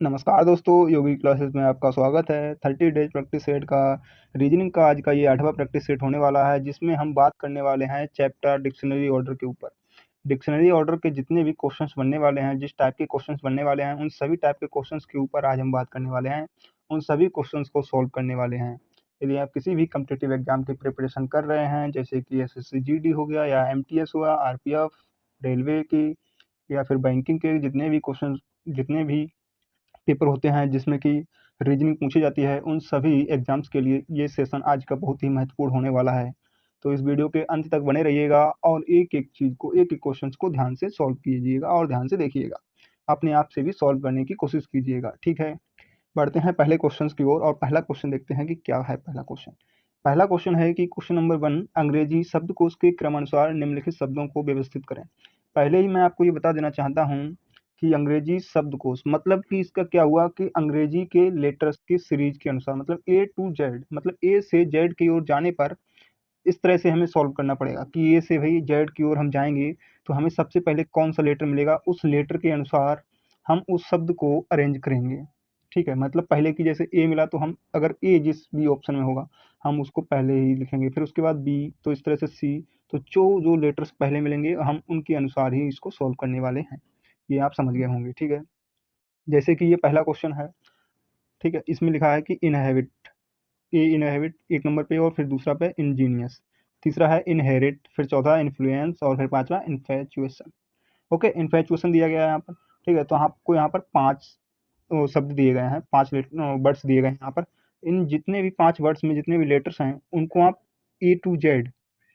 नमस्कार दोस्तों, योगी क्लासेस में आपका स्वागत है। 30 डेज प्रैक्टिस सेट का रीजनिंग का आज का ये 8वां प्रैक्टिस सेट होने वाला है, जिसमें हम बात करने वाले हैं चैप्टर डिक्शनरी ऑर्डर के ऊपर। डिक्शनरी ऑर्डर के जितने भी क्वेश्चंस बनने वाले हैं, जिस टाइप के क्वेश्चंस बनने वाले हैं, उन सभी टाइप के क्वेश्चंस के ऊपर आज हम बात करने वाले हैं। उन सभी क्वेश्चंस को सॉल्व करने वाले हैं। यदि आप किसी भी कॉम्पिटिटिव एग्जाम की प्रिपरेशन कर रहे हैं, जैसे कि एसएससी जीडी हो गया या एमटीएस हुआ, आरपीएफ, रेलवे की या फिर बैंकिंग के जितने भी पेपर होते हैं जिसमें कि रीजनिंग पूछी जाती है, उन सभी एग्जाम्स के लिए ये सेशन आज का बहुत ही महत्वपूर्ण होने वाला है। तो इस वीडियो के अंत तक बने रहिएगा और एक-एक चीज़ को, एक-एक क्वेश्चंस को ध्यान से सॉल्व कीजिएगा और ध्यान से देखिएगा। अपने आप से भी सॉल्व करने की कोशिश कीजिएगा, ठीक है? बढ़ते हैं पहले क्वेश्चंस की ओर और पहला क्वेश्चन देखते हैं कि क्या है पहला क्वेश्चन। पहला क्वेश्चन है कि क्वेश्चन नंबर 1, अंग्रेजी शब्दकोश के क्रमानुसार निम्नलिखित शब्दों को व्यवस्थित करें। पहले ही मैं आपको ये बता देना चाहता हूँ कि अंग्रेजी शब्दकोश मतलब कि इसका क्या हुआ कि अंग्रेजी के लेटर्स की सीरीज के अनुसार, मतलब ए टू जेड, मतलब ए से जेड की ओर जाने पर इस तरह से हमें सॉल्व करना पड़ेगा कि ए से भाई जेड की ओर हम जाएंगे तो हमें सबसे पहले कौन सा लेटर मिलेगा, उस लेटर के अनुसार हम उस शब्द को अरेंज करेंगे। ठीक है, मतलब पहले की जैसे ए मिला तो हम अगर ए जिस भी ऑप्शन में होगा हम उसको पहले ही लिखेंगे, फिर उसके बाद बी, तो इस तरह से सी। तो जो जो लेटर्स पहले मिलेंगे हम उनके अनुसार ही इसको सॉल्व करने वाले हैं। ये आप समझ गए होंगे, ठीक है। जैसे कि ये पहला क्वेश्चन है, ठीक है, इसमें लिखा है कि इनहेबिट, ए इनहेबिट एक नंबर पे और फिर दूसरा पे इंजीनियस, तीसरा है इनहेरिट, फिर चौथा इन्फ्लुएंस और फिर पांचवा इन्फेचुएशन। ओके, इन्फेचुएशन दिया गया है यहाँ पर, ठीक है। तो आपको यहाँ पर पांच शब्द दिए गए हैं, पांच वर्ड्स दिए गए हैं यहाँ पर। इन जितने भी पांच वर्ड्स में जितने भी लेटर्स हैं उनको आप ए टू जेड,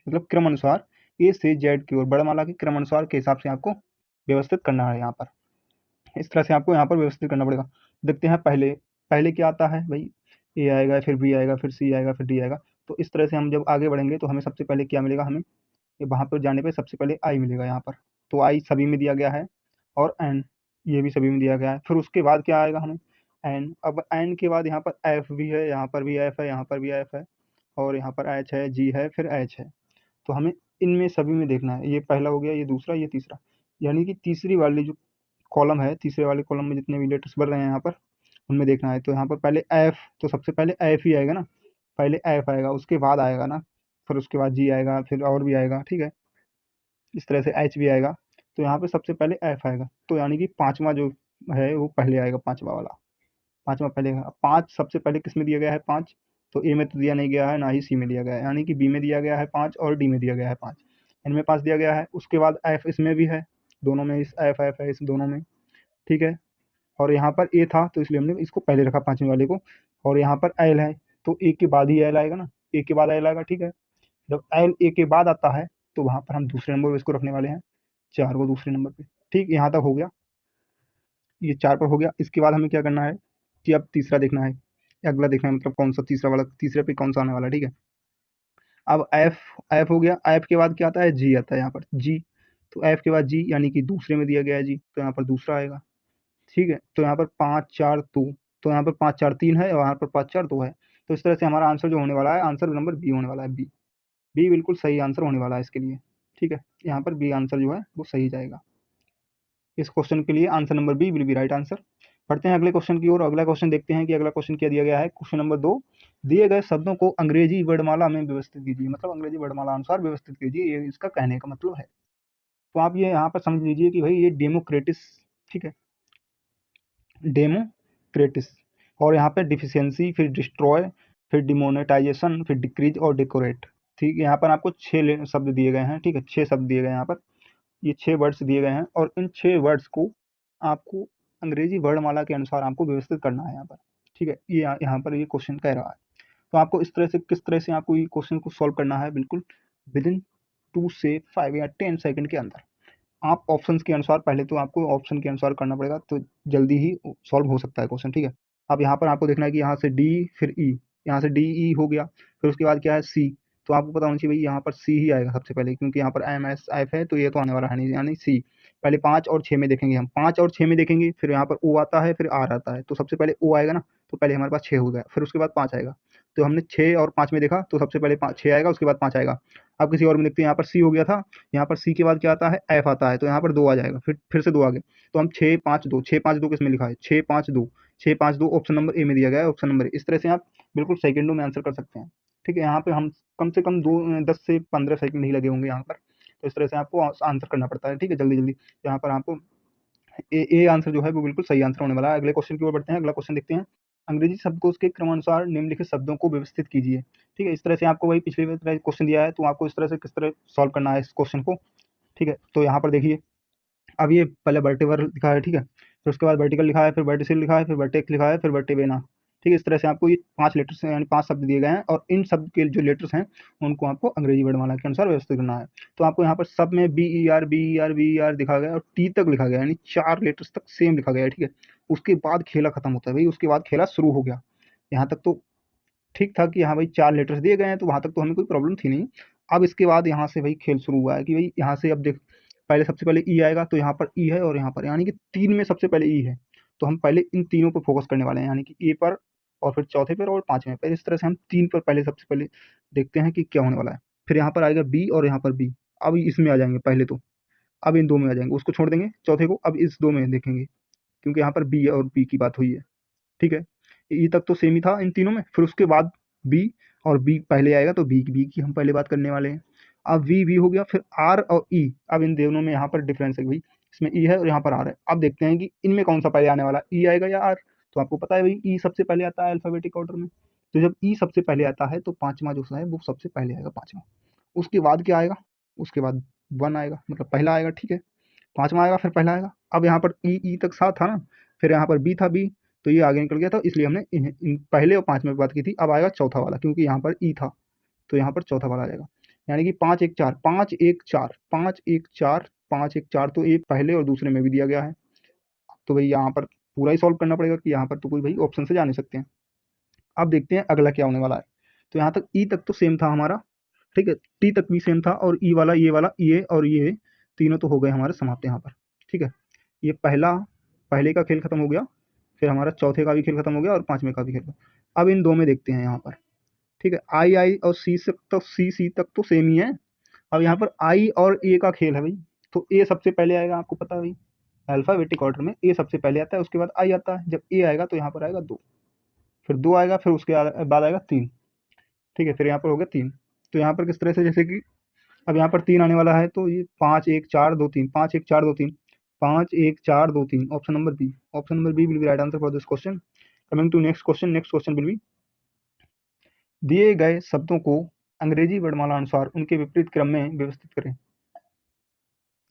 मतलब क्रम अनुसार ए से जेड की ओर वर्णमाला के क्रम अनुसार के हिसाब से आपको व्यवस्थित करना है यहाँ पर। इस तरह से आपको यहाँ पर व्यवस्थित करना पड़ेगा। देखते हैं पहले पहले क्या आता है भाई, ए आएगा, फिर बी आएगा, फिर सी आएगा, फिर डी आएगा। तो इस तरह से हम जब आगे बढ़ेंगे तो हमें सबसे पहले क्या मिलेगा, हमें वहाँ पर जाने पे सबसे पहले आई मिलेगा यहाँ पर। तो आई सभी में दिया गया है और एन, ये भी सभी में दिया गया है। फिर उसके बाद क्या आएगा हमें, एन। अब एन के बाद यहाँ पर एफ भी है, यहाँ पर भी एफ है, यहाँ पर भी एफ है और यहाँ पर एच है, जी है, फिर एच है। तो हमें इनमें सभी में देखना है। ये पहला हो गया, ये दूसरा, ये तीसरा, यानी कि तीसरी वाली जो कॉलम है, तीसरे वाले कॉलम में जितने भी लेटर्स बढ़ रहे हैं यहाँ पर उनमें देखना है। तो यहाँ पर पहले एफ, तो सबसे पहले एफ ही आएगा ना, पहले एफ आएगा, उसके बाद आएगा ना, फिर उसके बाद जी आएगा, फिर और भी आएगा, ठीक है। इस तरह से एच भी आएगा। तो यहाँ पे सबसे पहले एफ आएगा, तो यानी कि पांचवा जो है वो पहले आएगा, पांचवा वाला, पांचवा पहले आएगा। पांच सबसे पहले किस में दिया गया है, पांच। तो ए में तो दिया नहीं गया है, ना ही सी में दिया गया है, यानी कि बी में दिया गया है पांच और डी में दिया गया है पांच, इनमें पांच दिया गया है। उसके बाद एफ इसमें भी है, दोनों में इस एफ एफ है इस दोनों में, ठीक है। और यहाँ पर ए था तो इसलिए हमने इसको पहले रखा पांचवें वाले को। और यहाँ पर एल है तो ए के बाद ही एल आएगा ना, ए के बाद एल आएगा, ठीक है। जब एल ए के बाद आता है तो वहां पर हम दूसरे नंबर पर इसको रखने वाले हैं, चार को दूसरे नंबर पे। ठीक, यहाँ तक हो गया, ये चार पर हो गया। इसके बाद हमें क्या करना है कि अब तीसरा देखना है, अगला देखना है, मतलब कौन सा तीसरा वाला, तीसरे पे कौन सा आने वाला है, ठीक है। अब एफ, एफ हो गया। एफ के बाद क्या आता है, जी आता है यहाँ पर, जी। तो एफ के बाद जी, यानी कि दूसरे में दिया गया है जी, तो यहाँ पर दूसरा आएगा, ठीक है। तो यहाँ पर पाँच चार दो, तो यहाँ पर पाँच चार तीन है और यहाँ पर पाँच चार दो है। तो इस तरह से हमारा आंसर जो होने वाला है, आंसर नंबर बी होने वाला है, बी। बी बिल्कुल सही आंसर होने वाला है इसके लिए, ठीक है। यहाँ पर बी आंसर जो है वो सही जाएगा। इस क्वेश्चन के लिए answer number B will be right answer. पढ़ते हैं अगले क्वेश्चन की ओर। अगला क्वेश्चन देखते हैं कि अगला क्वेश्चन क्या दिया गया है। क्वेश्चन नंबर 2, दिए गए शब्दों को अंग्रेजी वर्णमाला में व्यवस्थित कीजिए, मतलब अंग्रेजी वर्णमाला अनुसार व्यवस्थित कीजिए, ये इसका कहने का मतलब है। तो आप ये यहाँ पर समझ लीजिए कि भाई ये डेमोक्रेटिस, ठीक है, डेमोक्रेटिस, और यहाँ पे डिफिशियंसी, फिर डिस्ट्रॉय, फिर डिमोनेटाइजेशन, फिर डिक्रीज और डेकोरेट। ठीक है, यहाँ पर आपको छह शब्द दिए गए हैं, ठीक है, छह शब्द दिए गए हैं यहाँ पर। ये छह वर्ड्स दिए गए हैं और इन छह वर्ड्स को आपको अंग्रेजी वर्णमाला के अनुसार आपको व्यवस्थित करना है यहाँ पर, ठीक है। ये यहाँ पर ये क्वेश्चन कह रहा है। तो आपको इस तरह से, किस तरह से आपको ये क्वेश्चन को सॉल्व करना है, बिल्कुल विद इन 2 से 5 या 10 सेकंड के अंदर। आप ऑप्शंस के अनुसार, पहले तो आपको ऑप्शन के अनुसार करना पड़ेगा, तो जल्दी ही सॉल्व हो सकता है क्वेश्चन, ठीक है। अब यहाँ पर आपको देखना है कि यहाँ से डी, फिर ई, यहाँ से डी ई हो गया, फिर उसके बाद क्या है सी। तो आपको पता होना चाहिए भाई यहाँ पर सी ही आएगा सबसे पहले, क्योंकि यहाँ पर एम एस एफ है तो ये तो आने वाला है नहीं, यानी सी। पहले पाँच और छः में देखेंगे, हम पाँच और छः में देखेंगे, फिर यहाँ पर ओ आता है, फिर आर आता है। तो सबसे पहले ओ आएगा ना, तो पहले हमारे पास छः हो गया, फिर उसके बाद पाँच आएगा। तो हमने छः और पाँच में देखा तो सबसे पहले छः आएगा, उसके बाद पाँच आएगा। अब किसी और में देखते हैं, यहाँ पर सी हो गया था, यहाँ पर सी के बाद क्या आता है, एफ आता है, तो यहाँ पर 2 आ जाएगा, फिर से 2 आ गए, तो हम 6 5 2 6 5 2 किसमें लिखा है, 6 5 2 6 5 2 ऑप्शन नंबर ए में दिया गया है, ऑप्शन नंबर ए। इस तरह से आप बिल्कुल सेकंडों में आंसर कर सकते हैं। ठीक है, यहाँ पे हम कम से कम 10 से 15 सेकंड ही लगे होंगे यहाँ पर, तो इस तरह से आपको आंसर करना पड़ता है। ठीक है, जल्दी जल्दी यहाँ पर आपको ए आंसर जो है वो बिल्कुल सही आंसर होने वाला है। अगले क्वेश्चन की ओर बढ़ते हैं। अगला क्वेश्चन देखते हैं, अंग्रेजी शब्दकोश के क्रमानुसार निम्नलिखित शब्दों को व्यवस्थित कीजिए। ठीक है, इस तरह से आपको वही पिछले क्वेश्चन दिया है, तो आपको इस तरह से किस तरह सॉल्व करना है इस क्वेश्चन को। ठीक है, तो यहाँ पर देखिए, अब ये पहले वर्टिकल लिखा है, ठीक है, फिर उसके बाद वर्टिकल लिखा है, फिर वर्टिसिल लिखा है, फिर वर्टेक्स लिखा है, फिर वर्टिवेना। ठीक है, इस तरह से आपको ये 5 लेटर्स यानी 5 शब्द दिए गए हैं, और इन शब्द के जो लेटर्स हैं उनको आपको अंग्रेजी वर्णमाला के अनुसार व्यवस्थित करना है। तो आपको यहाँ पर सब में बी ई आर दिखा गया, और टी तक लिखा गया, यानी 4 लेटर्स तक सेम लिखा गया है। ठीक है, उसके बाद खेला खत्म होता है भाई, उसके बाद खेला शुरू हो गया। यहाँ तक तो ठीक था कि हाँ भाई 4 लेटर्स दिए गए हैं, तो वहाँ तक तो हमें कोई प्रॉब्लम थी नहीं। अब इसके बाद यहाँ से भाई खेल शुरू हुआ है कि भाई यहाँ से अब देख, पहले सबसे पहले ई आएगा, तो यहाँ पर ई है और यहाँ पर, यानी कि 3 में सबसे पहले ई है, तो हम पहले इन तीनों पर फोकस करने वाले हैं, यानी कि ए पर, और फिर चौथे पर और 5वें पर। इस तरह से हम 3 पर पहले सबसे पहले देखते हैं कि क्या होने वाला है। फिर यहाँ पर आएगा बी और यहाँ पर बी, अब इसमें आ जाएंगे पहले तो, अब इन 2 में आ जाएंगे, उसको छोड़ देंगे चौथे को, अब इस 2 में देखेंगे, क्योंकि यहाँ पर बी और बी की बात हुई है। ठीक है, ई तक तो सेम ही था इन तीनों में, फिर उसके बाद बी, और बी पहले आएगा, तो बी की हम पहले बात करने वाले हैं। अब वी हो गया, फिर आर और ई, अब इन दोनों में यहाँ पर डिफरेंस है भाई, इसमें ई है और यहाँ पर आर है। अब देखते हैं कि इनमें कौन सा पहले आने वाला, ई आएगा या आर। तो आपको पता है भाई ई सबसे पहले आता है अल्फाबेटिक ऑर्डर में, तो जब ई सबसे पहले आता है तो पांचवा जो है वो सबसे पहले आएगा, पांचवा। उसके बाद क्या आएगा, उसके बाद 1 आएगा, मतलब पहला आएगा। ठीक है, पांचवा आएगा, फिर पहला आएगा। अब यहाँ पर ई तक 7 था ना, फिर यहाँ पर बी था, बी, तो ये आगे निकल गया था, इसलिए हमने इन पहले और 5 में बात की थी। अब आएगा चौथा वाला, क्योंकि यहाँ पर ई था, तो यहाँ पर चौथा वाला आ जाएगा, यानी कि 5 1 4 5 1 4 5 1 4 5 1 4, तो एक पहले और दूसरे में भी दिया गया है। तो भाई यहाँ पर पूरा ही सॉल्व करना पड़ेगा, कि यहाँ पर तो कोई भाई ऑप्शन से जा नहीं सकते हैं। अब देखते हैं अगला क्या होने वाला है। तो यहाँ तक ई तक तो सेम था हमारा, ठीक है, टी तक भी सेम था, और ई वाला ये और ये तीनों तो हो गए हमारे समाप्त यहाँ पर। ठीक है, ये पहले का खेल खत्म हो गया, फिर हमारा चौथे का भी खेल खत्म हो गया, और 5वें का भी खेल। अब इन 2 में देखते हैं यहाँ पर। ठीक है, आई और सी तक तो सेम ही है। अब यहाँ पर आई और ए का खेल है भाई, तो ए सबसे पहले आएगा, आपको पता है भाई, अल्फाबेटिक ऑर्डर में ए सबसे पहले आता है, उसके बाद आई आता है। जब ए आएगा तो यहाँ पर आएगा 2, फिर 2 आएगा, फिर उसके बाद आएगा 3। ठीक है, फिर यहाँ पर हो गया 3। तो यहाँ पर किस तरह से, जैसे कि अब यहाँ पर 3 आने वाला है, तो ये 5 1 4 2 3, 5 1 4 2 3, 5 1 4 2 3, option number B, option number B will be right answer for this question. Coming to next question will be, दिए गए शब्दों को अंग्रेजी वर्णमाला अनुसार उनके विपरीत क्रम में व्यवस्थित करें।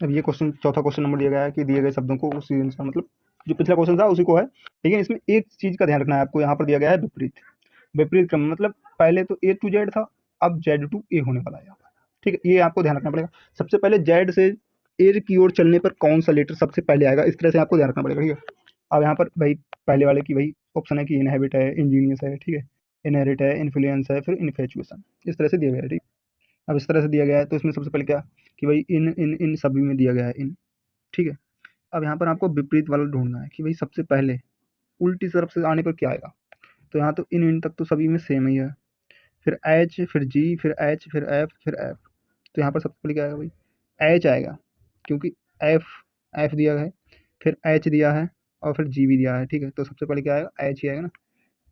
अब ये क्वेश्चन, चौथा क्वेश्चन नंबर दिया गया है कि दिए गए शब्दों को उसी अनुसार, मतलब जो पिछला क्वेश्चन था उसी को है, लेकिन इसमें एक चीज का ध्यान रखना है आपको, यहाँ पर दिया गया है विपरीत। विपरीत क्रम मतलब पहले तो ए टू जेड था, अब जेड टू ए होने वाला है यहाँ पर। ठीक है, ये आपको ध्यान रखना पड़ेगा। सबसे पहले जेड से ए की ओर चलने पर कौन सा लेटर सबसे पहले आएगा, इस तरह से आपको ध्यान रखना पड़ेगा। ठीक है, अब यहाँ पर भाई पहले वाले की भाई ऑप्शन है कि इनहेबिट है, इंजीनियस है, ठीक है, इनहेरिट है, इन्फ्लुएंस है, फिर इन्फेचुएशन, इस तरह से दिया गया है। ठीक, अब इस तरह से दिया गया है, तो इसमें सबसे पहले क्या कि भाई इन इन इन सभी में दिया गया है इन। ठीक है, अब यहाँ पर आपको विपरीत वाला ढूंढना है कि भाई सबसे पहले उल्टी तरफ से आने पर क्या आएगा। तो यहाँ तो इन तक तो सभी में सेम ही है, फिर एच, फिर जी, फिर एच, फिर एफ, फिर एफ। तो यहाँ पर सबसे पहले क्या आएगा भाई, एच आएगा, क्योंकि एफ एफ दिया है, फिर एच दिया है, और फिर जी भी दिया है। ठीक है, तो सबसे पहले क्या आएगा, एच ही आएगा ना,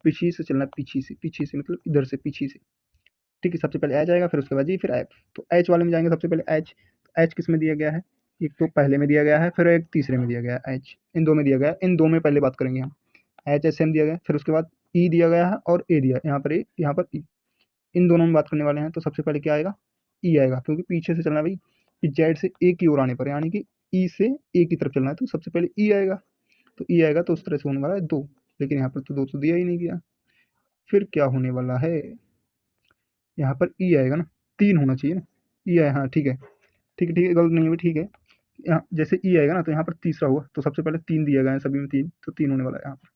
पीछे से चलना है, पीछे से मतलब इधर से पीछे से। ठीक है, सबसे पहले एच आएगा, फिर उसके बाद जी, फिर एफ। तो एच वाले में जाएंगे सबसे पहले एच। एच किस में दिया गया है, एक तो पहले में दिया गया है, फिर एक तीसरे में दिया गया है एच, इन 2 में दिया गया है। इन 2 में पहले बात करेंगे हम, एच एस एम दिया गया है, फिर उसके बाद ई दिया गया है और ए दिया, यहाँ पर ए, यहाँ पर ई, इन दोनों में बात करने वाले हैं। तो सबसे पहले क्या आएगा, ई आएगा, क्योंकि पीछे से चलना है भाई, कि जेड से ए की ओर आने पर, यानी कि ई से ए की तरफ चलना है, तो सबसे पहले ई आएगा। तो ई आएगा, तो उस तरह से होने वाला है 2, लेकिन यहाँ पर तो 2 तो दिया ही नहीं गया। फिर क्या होने वाला है, यहाँ पर ई आएगा ना, 3 होना चाहिए ना, ई आया, हाँ ठीक है, ठीक है, गलत नहीं है, ठीक है। यहाँ जैसे ई आएगा ना, तो यहाँ पर तीसरा हुआ, तो सबसे पहले 3 दिया गया है सभी में 3, तो 3 होने वाला है यहाँ पर।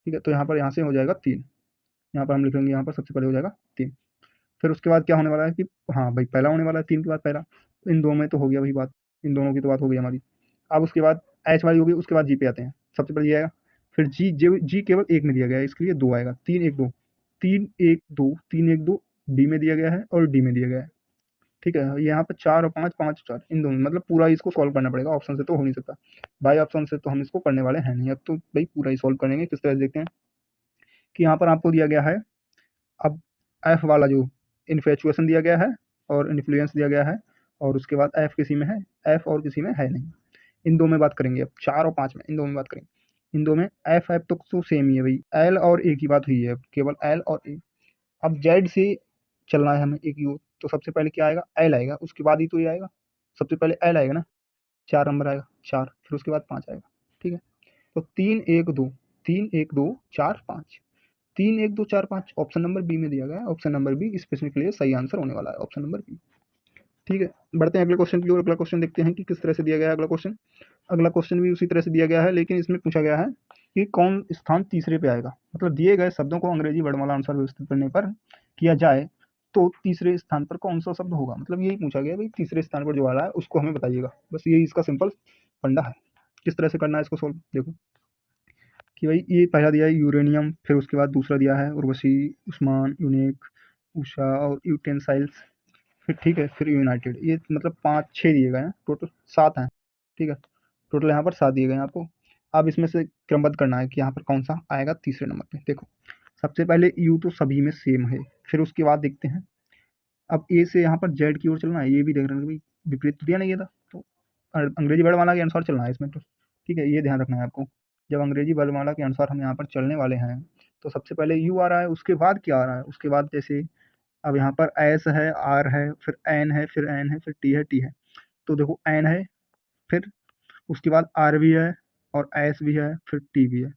ठीक है, तो यहाँ से हो जाएगा 3, यहाँ पर हम लिखेंगे, यहाँ पर सबसे पहले हो जाएगा 3। फिर उसके बाद क्या होने वाला है कि हाँ भाई पहला होने वाला है 3 के बाद पहला, इन 2 में तो हो गया भाई बात, इन दोनों की तो बात हो गई हमारी। अब उसके बाद एच वाली होगी, उसके बाद जी पे आते हैं। सबसे पहले ये आएगा, फिर जी केवल एक में दिया गया है, इसके लिए 2 आएगा, 3 1 2, 3 1 2, 3 1 2 बी में दिया गया है और डी में दिया गया है। ठीक है, यहाँ पर 4 और 5, 5 और 4 इन दोनों मतलब पूरा इसको सॉल्व करना पड़ेगा, ऑप्शन से तो हो नहीं सकता। बाय ऑप्शन से तो हम इसको करने वाले हैं नहीं, अब तो भाई पूरा ही सॉल्व करेंगे। किस तरह से देखते हैं कि यहाँ पर आपको दिया गया है, अब एफ वाला जो इन्फेचुएशन दिया गया है और इन्फ्लुएंस दिया गया है, और उसके बाद एफ किसी में है, एफ और किसी में है नहीं। इन दो में बात करेंगे, अब 4 और 5 में इन दो में बात करेंगे। इन दो में एफ एफ तो सेम ही है भाई, एल और ए की बात हुई है, केवल एल और ए। अब जेड से चलना है हमें एक यू, तो सबसे पहले क्या आएगा, एल आएगा, उसके बाद ही तो ये आएगा। सबसे पहले एल आएगा ना, 4 नंबर आएगा 4, फिर उसके बाद 5 आएगा। ठीक है, तो 3 1 2, 3 1 2 4 5, 3 1 2 4 5 ऑप्शन नंबर बी में दिया गया है। ऑप्शन नंबर बी इस प्रश्न के लिए सही आंसर होने वाला है, ऑप्शन नंबर बी। ठीक है, बढ़ते हैं अगले क्वेश्चन की ओर। अगला क्वेश्चन देखते हैं कि किस तरह से दिया गया है अगला क्वेश्चन। अगला क्वेश्चन भी उसी तरह से दिया गया है, लेकिन इसमें पूछा गया है कि कौन स्थान तीसरे पे आएगा। मतलब दिए गए शब्दों को अंग्रेजी वर्णमाला अनुसार व्यवस्थित करने पर किया जाए तो तीसरे स्थान पर कौन सा शब्द होगा। मतलब यही पूछा गया भाई, तीसरे स्थान पर जो आ रहा है उसको हमें बताइएगा, बस यही इसका सिंपल फंडा है। किस तरह से करना है इसको सोल्व, देखो कि भाई ये पहला दिया है यूरेनियम, फिर उसके बाद दूसरा दिया है उर्वशी, उस्मान, यूनिक, उषा और यूटेंसाइल्स, फिर ठीक है, फिर यूनाइटेड। ये मतलब 5 6 दिए गए हैं, टोटल 7 हैं। ठीक है, टोटल यहाँ पर 7 दिए गए हैं आपको। अब इसमें से क्रमबद्ध करना है कि यहाँ पर कौन सा आएगा तीसरे नंबर पे। देखो सबसे पहले यू तो सभी में सेम है, फिर उसके बाद देखते हैं अब ए से यहाँ पर जेड की ओर चलना है, ये भी देख रहे हैं भाई, विपरीत तो दिया नहीं ये था, तो अंग्रेजी वर्णमाला के अनुसार चलना है इसमें तो। ठीक है, ये ध्यान रखना है आपको, जब अंग्रेजी वर्णमाला के अनुसार हम यहाँ पर चलने वाले हैं तो सबसे पहले यू आ रहा है, उसके बाद क्या आ रहा है, उसके बाद जैसे अब यहाँ पर एस है, आर है, फिर एन है, फिर एन है, फिर टी है, टी है। तो देखो एन है, फिर उसके बाद आर भी है, और एस भी है, फिर टी भी है।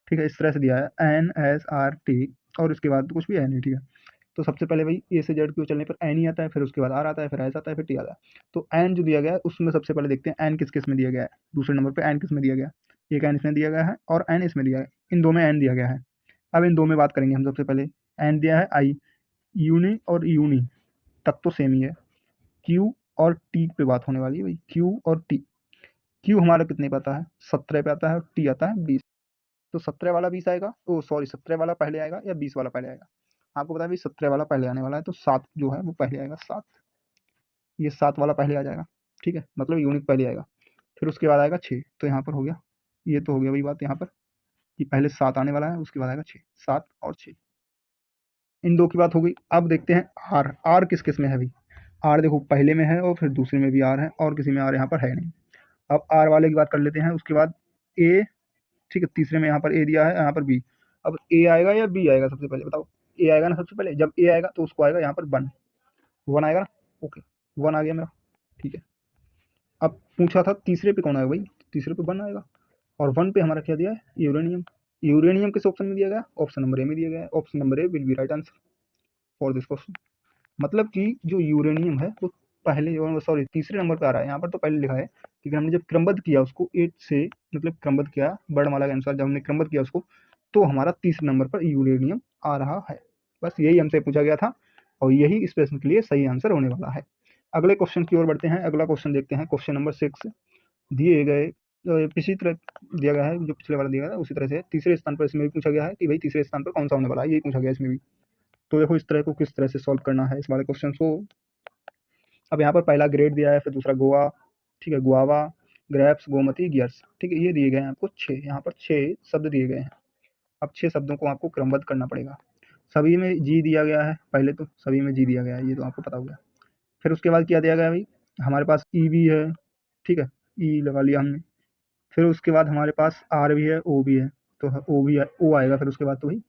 ठीक है, इस तरह से दिया है एन एस आर टी, और उसके बाद तो कुछ भी है नहीं। ठीक है, तो सबसे पहले भाई ए से जेड की ओर चलने पर एन ही आता है, फिर उसके बाद आर आता है, फिर एस आता है, फिर टी आता है। तो एन जो दिया गया है उसमें सबसे पहले देखते हैं एन किस किस में दिया गया है। दूसरे नंबर पे एन किस में दिया गया है, एक एन इसमें दिया गया है और एन इसमें दिया है, इन दो में एन दिया गया है। अब इन दो में बात करेंगे हम। सबसे पहले एन दिया है आई, यूनी और यूनी तक तो सेम ही है। क्यू और टी पे बात होने वाली है भाई, क्यू और टी। क्यू हमारा कितने पे आता है, 17 पे आता है, और टी आता है 20। तो 17 वाला 20 आएगा, ओ सॉरी 17 वाला पहले आएगा या 20 वाला पहले आएगा। आपको पता है भाई 17 वाला पहले आने वाला है, तो 7 जो है वो पहले आएगा, 7। ये 7 वाला पहले आ जाएगा। ठीक है, मतलब यूनिट पहले आएगा, फिर उसके बाद आएगा 6। तो यहाँ पर हो गया, ये तो हो गया भाई बात यहाँ पर कि पहले 7 आने वाला है, उसके बाद आएगा 6, 7 और 6। इन दो की बात हो गई। अब देखते हैं आर, आर किस किस में है भाई। आर देखो पहले में है और फिर दूसरे में भी आर है, और किसी में आर यहाँ पर है नहीं। अब आर वाले की बात कर लेते हैं, उसके बाद ए। ठीक है, तीसरे में यहाँ पर ए दिया है, यहाँ पर बी। अब ए आएगा या बी आएगा, सबसे पहले बताओ। ए आएगा ना सबसे पहले, जब ए आएगा तो उसको आएगा यहाँ पर 1, 1 आएगा ना। ओके, 1 आ गया मेरा। ठीक है, अब पूछा था तीसरे पे कौन आएगा भाई, तीसरे पे 1 आएगा, और 1 पे हमारा क्या दिया है, यूरेनियम। यूरेनियम किस ऑप्शन में दिया गया, ऑप्शन नंबर ए में दिया गया है। Option number A will be right answer for this question. मतलब कि जो यूरेनियम है वो पहले, सॉरी तीसरे नंबर पे आ रहा है। यहाँ पर तो पहले लिखा है, लेकिन हमने जब क्रमबद्ध किया उसको 8 से, मतलब क्रमबद्ध किया वर्णमाला के अनुसार, जब हमने क्रमबद्ध किया उसको, तो हमारा तीसरे नंबर पर यूरेनियम आ रहा है। बस यही हमसे पूछा गया था, और यही इस प्रश्न के लिए सही आंसर होने वाला है। अगले क्वेश्चन की ओर बढ़ते हैं। अगला क्वेश्चन देखते हैं, क्वेश्चन नंबर 6। दिए गए इसी तरह दिया गया है जो पिछले वाला दिया गया था, उसी तरह से तीसरे स्थान पर इसमें भी पूछा गया है कि भाई तीसरे स्थान पर कौन सा होने वाला है, यही पूछा गया इसमें भी। तो देखो इस तरह को किस तरह से सॉल्व करना है इस वाले क्वेश्चन को। अब यहाँ पर पहला ग्रेड दिया है, फिर दूसरा गोवा, ठीक है, गुआवा, ग्रेप्स, गोमती, गियर्स। ठीक है, ये दिए गए हैं आपको 6, यहाँ पर 6 शब्द दिए गए हैं। अब 6 शब्दों को आपको क्रमबद्ध करना पड़ेगा। सभी में जी दिया गया है, पहले तो सभी में जी दिया गया है, ये तो आपको पता होगा। फिर उसके बाद क्या दिया गया भाई, हमारे पास ई भी है। ठीक है, ई लगा लिया हमने। फिर उसके बाद हमारे पास आर भी है, ओ भी है, तो ओ भी है, ओ आएगा फिर उसके बाद तो भाई।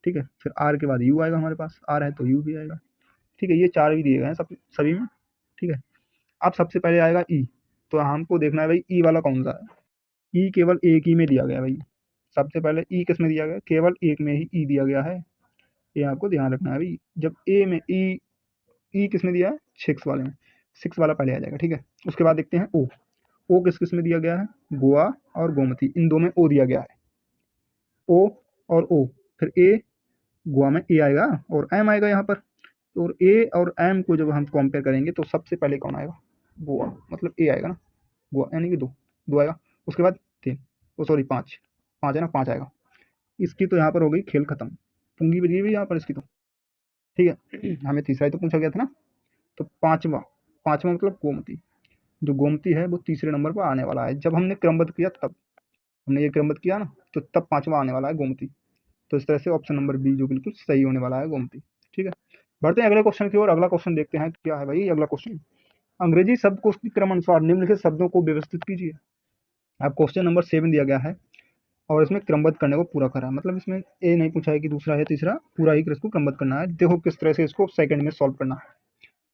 ठीक है, फिर आर के बाद यू आएगा, हमारे पास आर है तो यू भी आएगा। ठीक है, ये 4 भी दिए गए हैं सब सभी में। ठीक है, अब सबसे पहले आएगा ई, तो हमको देखना है भाई ई वाला कौन सा है। ई केवल एक ही में दिया गया है भाई। सबसे पहले ई किस में दिया गया, केवल एक में ही ई दिया गया है, ये आपको ध्यान रखना है भाई। जब ए में ई, ई किस में दिया है, 6 वाले में, 6 वाला पहले आ जाएगा। ठीक है, उसके बाद देखते हैं ओ। ओ किस किस में दिया गया है, गोवा और गोमती, इन दो में ओ दिया गया है। ओ और ओ, फिर ए, गोवा में ए आएगा और एम आएगा यहाँ पर। और ए और एम को जब हम कंपेयर करेंगे तो सबसे पहले कौन आएगा, गोवा, मतलब ए आएगा ना, गोवा, यानी कि 2, 2 आएगा। उसके बाद 3, ओ सॉरी 5, 5 है ना, 5 आएगा। इसकी तो यहाँ पर हो गई खेल खत्म, पूंगी बजी हुई यहाँ पर इसकी तो। ठीक है, हमें तीसरा ही तो पूछा गया था ना, तो पांचवा, पांचवा मतलब गोमती। जो गोमती है वो तीसरे नंबर पर आने वाला है। जब हमने क्रमबद्ध किया तब, हमने ये क्रमबद्ध किया ना, तो तब पांचवा आने वाला है गोमती। तो इस तरह से ऑप्शन नंबर बी जो बिल्कुल सही होने वाला है, गोमती। ठीक है, बढ़ते हैं अगले क्वेश्चन की ओर। अगला क्वेश्चन देखते हैं क्या है भाई अगला क्वेश्चन। अंग्रेजी शब्दकोश के क्रमानुसार निम्नलिखित शब्दों को व्यवस्थित कीजिए। अब क्वेश्चन नंबर 7 दिया गया है और इसमें क्रमबद्ध करने को पूरा करा है। मतलब इसमें ए नहीं पूछा है कि दूसरा है तीसरा, पूरा ही इसको क्रमबद्ध करना है। देखो किस तरह से इसको सेकंड में सॉल्व करना है।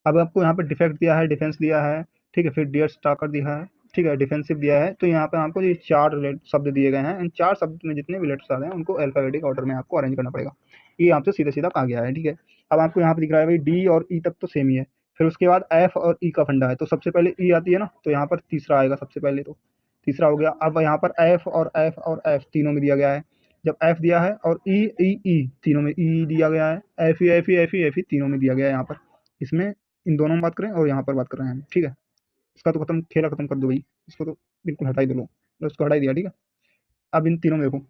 अब आपको यहाँ पे डिफेक्ट दिया है, डिफेंस दिया है, ठीक है, फिर डियर स्टाकर दिया है, ठीक है, डिफेंसिव दिया है। तो यहाँ पे आपको ये 4 शब्द दिए गए हैं। इन 4 शब्द में जितने भी लेटर्स आ रहे हैं उनको अल्फाबेटिक ऑर्डर में आपको अरेंज करना पड़ेगा। ये आपसे सीधा सीधा कहा गया है, ठीक है। अब आपको यहाँ पे दिख रहा है भाई डी और ई तक तो सेम ही है, फिर उसके बाद एफ और ई का फंडा है। तो सबसे पहले ई आती है ना, तो यहाँ पर तीसरा आएगा सबसे पहले, तो तीसरा हो गया। अब यहाँ पर एफ तीनों में दिया गया है। जब एफ दिया है और ई ई ई तीनों में ई दिया गया है, एफ ई तीनों में दिया गया है यहाँ पर। इसमें इन दोनों में बात करें और यहाँ पर बात कर रहे हैं हम, ठीक है। इसका तो खत्म, खेला खत्म कर दो भाई, इसको तो बिल्कुल हटा ही दो, लो इसको हटा ही दिया, ठीक है। अब इन तीनों में देखो,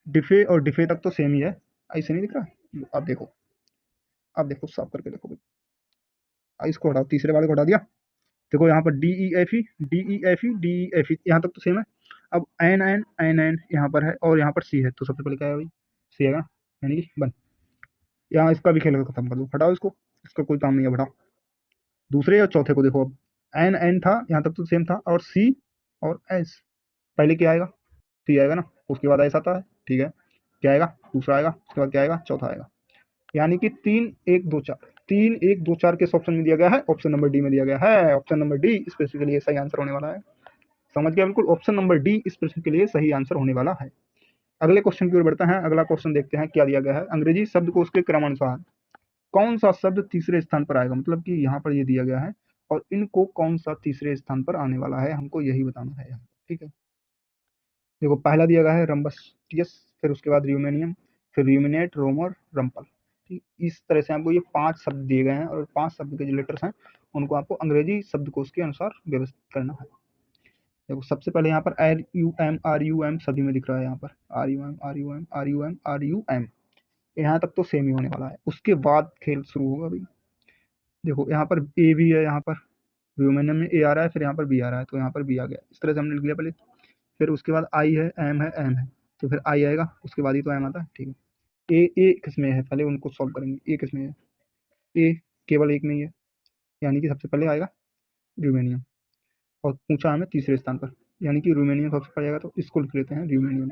डिफे और डिफे तक तो सेम ही है, ऐसे नहीं दिख रहा। अब देखो, अब देखो साफ करके देखो भाई, इसको हटाओ, तीसरे वाले को हटा दिया। देखो यहाँ पर D E F E D E F E D E F E यहाँ तक तो सेम है। अब एन एन यहाँ पर है और यहाँ पर सी है, तो सबसे पहले क्या है भाई, सी है ना, यानी कि बन। यहाँ इसका भी खेल खत्म कर दो, हटाओ इसको, इसका कोई काम नहीं है, हटाओ। दूसरे और चौथे को देखो, अब एन एन था यहाँ तक तो सेम था, और सी और एस, पहले क्या आएगा, सी आएगा ना, उसके बाद एस आता है, ठीक है। क्या आएगा, दूसरा आएगा, उसके बाद क्या आएगा, चौथा आएगा। यानी कि 3 1 2 4, 3 1 2 4 किस ऑप्शन में दिया गया है, ऑप्शन नंबर डी में दिया गया है। ऑप्शन नंबर डी इस प्रश्न के लिए सही आंसर होने वाला है। समझ गया बिल्कुल, ऑप्शन नंबर डी इस प्रश्न के लिए सही आंसर होने वाला है। अगले क्वेश्चन की ओर बढ़ते हैं। अगला क्वेश्चन देखते हैं क्या दिया गया है। अंग्रेजी शब्दकोश के क्रमानुसार कौन सा शब्द तीसरे स्थान पर आएगा। मतलब कि यहाँ पर ये दिया गया है और इनको कौन सा तीसरे स्थान पर आने वाला है, हमको यही बताना है यहाँ, ठीक है। देखो पहला दिया गया है रम्बस्टियस, फिर उसके बाद र्यूमेनियम, फिर र्यूमिनेट, रोमर, रम्पल। ठीक, इस तरह से आपको ये 5 शब्द दिए गए हैं और 5 शब्द के जो लेटर्स हैं उनको आपको अंग्रेजी शब्दकोश के अनुसार व्यवस्थित करना है। देखो सबसे पहले यहाँ पर आर यू एम सभी में दिख रहा है, यहाँ पर R U M R U M R U M R U M, यहाँ तक तो सेम ही होने वाला है। उसके बाद खेल शुरू होगा भाई। देखो यहाँ पर ए भी है, यहाँ पर ह्यूमन में ए आ रहा है, फिर यहाँ पर बी आ रहा है, तो यहाँ पर बी आ गया। इस तरह से हमने लिख लिया पहले। फिर उसके बाद आई है, एम है, एम है, तो फिर आई आएगा, उसके बाद ही तो एम आता है, ठीक है। ए किसमें है, पहले उनको सॉल्व करेंगे। ए किसमें है, ए केवल एक में ही है, यानी कि सबसे पहले आएगा र्यूमेनियम, और पूछा हमें तीसरे स्थान पर, यानी कि र्यूमेनियम सबसे पहले आएगा, तो इसको लिख लेते हैं र्यूमेनियम।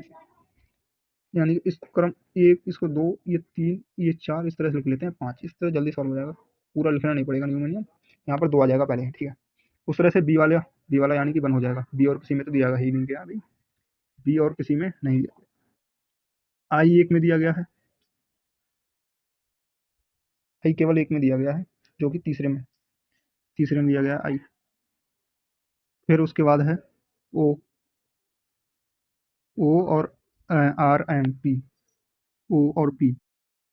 यानी कि इसको क्रम एक, इसको दो, ये तीन, ये चार, इस तरह से लिख लेते हैं 5। इस तरह जल्दी सॉल्व हो जाएगा, पूरा लिखना नहीं पड़ेगा र्यूमेनियम। यहाँ पर 2 आ जाएगा पहले, ठीक है। उस तरह से बी वाला यानी कि 1 हो जाएगा। बी और किसी में तो दिया ही नहीं गया अभी, बी और किसी में नहीं दिया। आई एक में दिया गया है, आई केवल एक में दिया गया है, जो कि तीसरे में दिया गया है आई। फिर उसके बाद है ओ, ओ और आर एम पी, ओ और पी।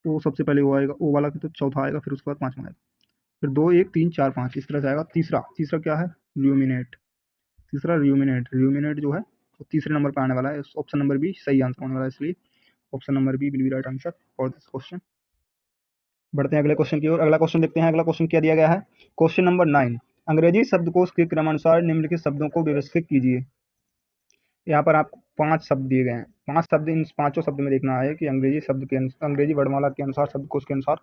ओ सबसे पहले ओ आएगा, ओ वाला तो चौथा आएगा, फिर उसके बाद पांचवा आएगा, फिर 2 1 3 4 5 इस तरह से आएगा। तीसरा तीसरा क्या है, ल्यूमिनेट। तीसरा ल्यूमिनेट जो है वो तीसरे नंबर पर आने वाला है। ऑप्शन नंबर बी सही आंसर होने वाला है, इसलिए option number B will be right answer for this question. बढ़ते हैं अगले क्वेश्चन की ओर। अगला क्वेश्चन देखते हैं। अगला क्वेश्चन क्या दिया गया है, क्वेश्चन नंबर 9, अंग्रेजी शब्दकोश के क्रमानुसार निम्नलिखित शब्दों को व्यवस्थित कीजिए। यहाँ पर आपको 5 शब्द दिए गए हैं। 5 शब्द, इन पांचों शब्द में देखना है कि अंग्रेजी शब्द के अंग्रेजी वर्णमाला के अनुसार, शब्दकोश के अनुसार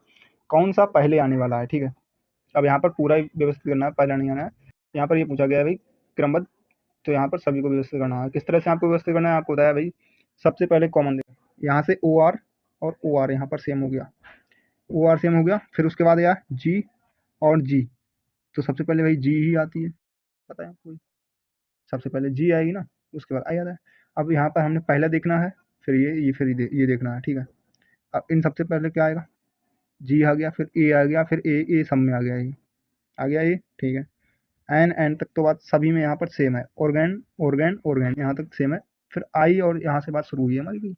कौन सा पहले आने वाला है, ठीक है। अब यहाँ पर पूरा ही व्यवस्थित करना है, पहला नहीं आना है। यहाँ पर ये पूछा गया है भाई क्रमबद्ध, तो यहाँ पर सभी को व्यवस्थित करना है। किस तरह से आपको व्यवस्थित करना है, आपको बताया भाई। सबसे पहले कॉमन देखो, यहाँ से ओ आर और ओ आर यहाँ पर सेम हो गया, ओ आर सेम हो गया। फिर उसके बाद यार जी और जी, तो सबसे पहले भाई जी ही आती है, पता है कोई, सबसे पहले जी आएगी ना, उसके बाद आई आता है। अब यहाँ पर हमने पहला देखना है, फिर ये देखना है, ठीक है। अब इन सबसे पहले क्या आएगा, जी आ गया, फिर ए आ गया, फिर ए सब में आ गया, ये आ गया ये, ठीक है। एन तक तो बात सभी में यहाँ पर सेम है। ऑर्गेन यहाँ तक सेम है। फिर आई और यहाँ से बात शुरू हुई है हमारी भी,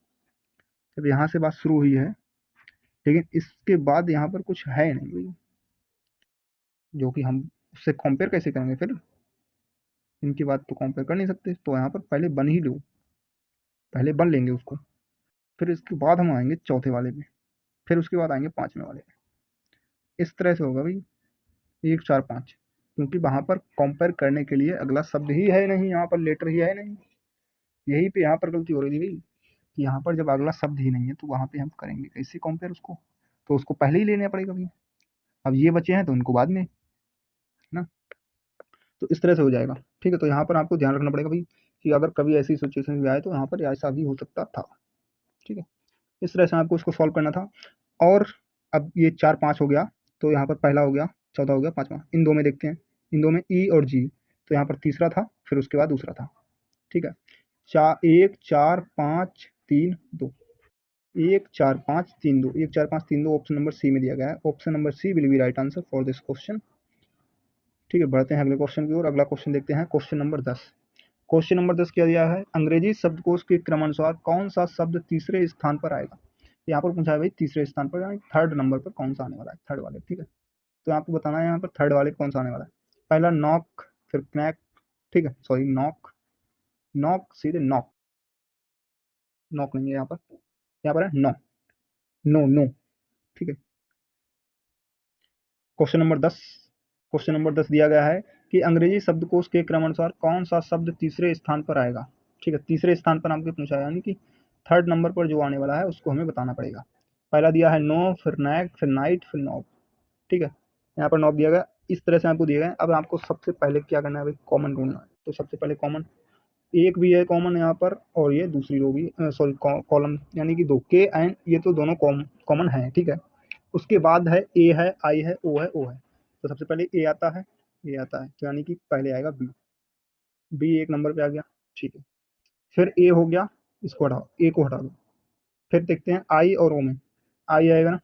जब यहाँ से बात शुरू हुई है, लेकिन इसके बाद यहाँ पर कुछ है नहीं भाई, जो कि हम उससे कंपेयर कैसे करेंगे, फिर इनकी बात तो कंपेयर कर नहीं सकते। तो यहाँ पर पहले बन ही लो, पहले बन लेंगे उसको, फिर इसके बाद हम आएंगे चौथे वाले पे, फिर उसके बाद आएंगे पांचवें वाले पे। इस तरह से होगा भाई। 1 4 5, क्योंकि वहाँ पर कंपेयर करने के लिए अगला शब्द ही है नहीं, यहाँ पर लेटर ही है नहीं। यही पे यहाँ पर गलती हो रही थी भाई, कि यहाँ पर जब अगला शब्द ही नहीं है तो वहाँ पे हम करेंगे कैसे कंपेयर उसको, तो उसको पहले ही लेना पड़ेगा भाई। अब ये बचे हैं तो उनको बाद में, ना, तो इस तरह से हो जाएगा। ठीक है, तो यहाँ पर आपको ध्यान रखना पड़ेगा भाई कि अगर कभी ऐसी सिचुएशन भी आए तो यहाँ पर ऐसा भी हो सकता था। ठीक है, इस तरह से आपको इसको सॉल्व करना था। और अब ये 4 5 हो गया, तो यहाँ पर पहला हो गया, चौथा हो गया, पांचवा। इन दो में देखते हैं, इन दो में ई और जी, तो यहाँ पर तीसरा था, फिर उसके बाद दूसरा था। ठीक है, 1 4 5 3 2, 1 4 5 3 2, 1 4 5 3 2 ऑप्शन नंबर सी में दिया गया है। Option number C will be right answer for this question. ठीक है, बढ़ते हैं अगले क्वेश्चन की ओर। अगला क्वेश्चन देखते हैं, क्वेश्चन नंबर 10। क्वेश्चन नंबर 10 क्या दिया है, अंग्रेजी शब्दकोश के क्रमानुसार कौन सा शब्द तीसरे स्थान पर आएगा। यहाँ पर पूछा है भाई तीसरे स्थान पर, यानी थर्ड नंबर पर कौन सा आने वाला है, थर्ड वाले। ठीक है, तो आपको बताना है यहाँ पर थर्ड वाले कौन सा आने वाला है। पहला नॉक, फिर क्रैक, ठीक है, सॉरी नॉक, नॉक सीधे नॉक, नॉक नहीं है यहाँ पर है नो, नो नो। ठीक है, क्वेश्चन नंबर 10। क्वेश्चन नंबर 10 दिया गया है कि अंग्रेजी शब्दकोश के क्रमानुसार कौन सा शब्द तीसरे स्थान पर आएगा। ठीक है, तीसरे स्थान पर आपके पूछा है, यानी कि थर्ड नंबर पर जो आने वाला है उसको हमें बताना पड़ेगा। पहला दिया है नो, फिर नैक, फिर नाइट, फिर नॉब। ठीक है, यहाँ पर नॉब दिया गया, इस तरह से आपको दिया गया। अब आपको सबसे पहले क्या करना है भाई, कॉमन ढूंढना है। तो सबसे पहले कॉमन, एक भी है कॉमन यहाँ पर, और ये दूसरी रो भी, सॉरी कॉलम, यानी कि दो के एंड ये तो दोनों कॉमन है। ठीक है, उसके बाद है ए है, आई है, ओ है, ओ है। तो सबसे पहले ए आता है, ए आता है, तो यानी कि पहले आएगा बी, बी एक नंबर पे आ गया। ठीक है, फिर ए हो गया, इसको हटाओ, ए को हटा दो। फिर देखते हैं आई और ओ में, आई आएगा ना,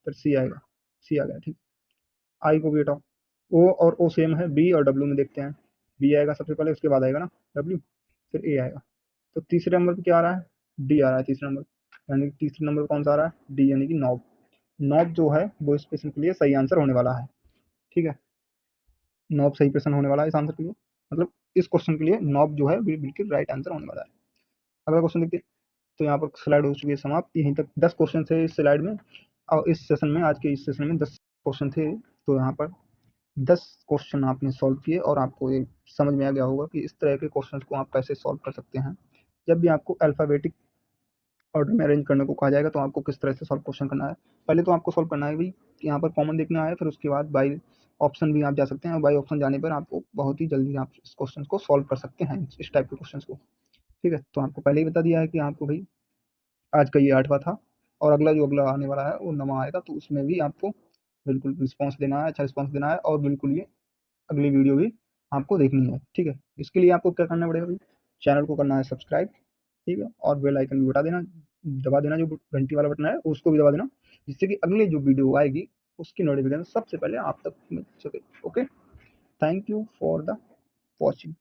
फिर सी आएगा, सी आ गया। ठीक, आई को भी हटाओ। ओ और ओ सेम है, बी और डब्ल्यू में देखते हैं, बी आएगा सबसे पहले, उसके बाद आएगा ना डब्ल्यू, फिर ए आएगा। तो तीसरे नंबर पे क्या आ रहा है, डी आ रहा है तीसरे नंबर, यानी कि तीसरे नंबर कौन सा आ रहा है, डी, यानी कि नॉब। नॉब जो है वो इस क्वेश्चन के लिए सही आंसर होने वाला है। ठीक है, नॉब सही प्रश्न होने वाला है इस आंसर के लिए, मतलब इस क्वेश्चन के लिए नॉब जो है बिल्कुल राइट आंसर होने वाला है। अगला क्वेश्चन देखते हैं। तो यहाँ पर स्लाइड हो चुकी है समाप्त, यहीं तक 10 क्वेश्चन थे इस स्लाइड में, और इस सेशन में, आज के इस सेशन में 10 क्वेश्चन थे। तो यहाँ पर 10 क्वेश्चन आपने सॉल्व किए, और आपको ये समझ में आ गया होगा कि इस तरह के क्वेश्चन को आप कैसे सॉल्व कर सकते हैं। जब भी आपको अल्फाबेटिक ऑर्डर में अरेंज करने को कहा जाएगा तो आपको किस तरह से सॉल्व क्वेश्चन करना है। पहले तो आपको सॉल्व करना है भाई, यहाँ पर कॉमन देखना है, फिर उसके बाद बाई ऑप्शन भी आप जा सकते हैं, और बाई ऑप्शन जाने पर आपको बहुत ही जल्दी आप इस क्वेश्चन को सॉल्व कर सकते हैं, इस टाइप के क्वेश्चन को। ठीक है, तो आपको पहले ही बता दिया है कि आपको भाई आज का ये 8वां था, और अगला आने वाला है वो 9वां आएगा, तो उसमें भी आपको बिल्कुल रिस्पॉन्स देना है, अच्छा रिस्पॉन्स देना है, और बिल्कुल ये अगली वीडियो भी आपको देखनी है। ठीक है, इसके लिए आपको क्या करना पड़ेगा भाई, चैनल को करना है सब्सक्राइब। ठीक है, और बेल आइकन भी बता देना, दबा देना, जो घंटी वाला बटन है उसको भी दबा देना, जिससे कि अगली जो वीडियो आएगी उसकी नोटिफिकेशन सबसे पहले आप तक मिल सके। Okay, thank you for the watching.